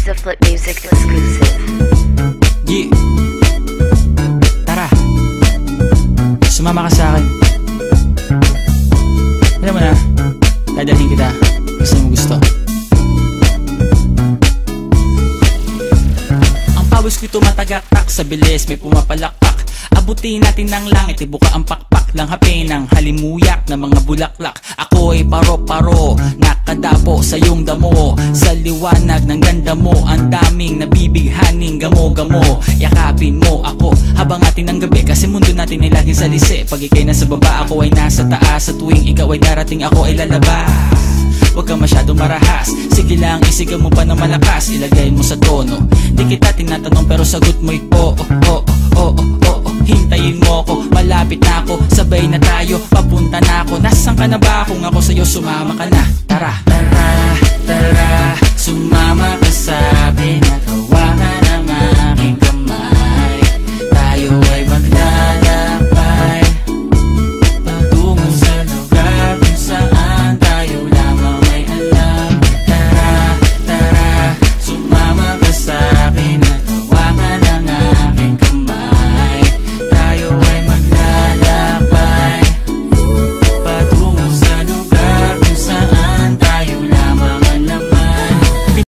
is a Flip Music exclusive. Yeah. Tara, sumama ka sa akin. Alam mo na, dadalhin kita. Gusto mo gusto. Ang pawis ko'y tumatagaktak, sa bilis may pumapalakpak. Abutin natin ng langit, ibuka ang pakpak lang hape ng halimuyak na mga bulaklak. Ako'y paro-paro, nakadapo sa iyong damo. Sa liwanag ng ganda mo, ang daming nabibighaning gamo-gamo. Yakapin mo ako habang atin ng gabi, kasi mundo natin ay laging salisi. Pag ikay nasa baba, ako ay nasa taas. Sa tuwing ikaw ay darating, ako ay lalabas. Huwag ka masyadong marahas, sige lang isigaw mo pa ng malakas. Ilagay mo sa tono, di kita tinatanong pero sagot mo'y oo, oo, oo, oo. Hintayin mo ako, malapit na ako, sabay na tayo, papunta na ako. Nasaan ka na ba? Kung ako sa'yo sumama ka na. Tara, tara, tara.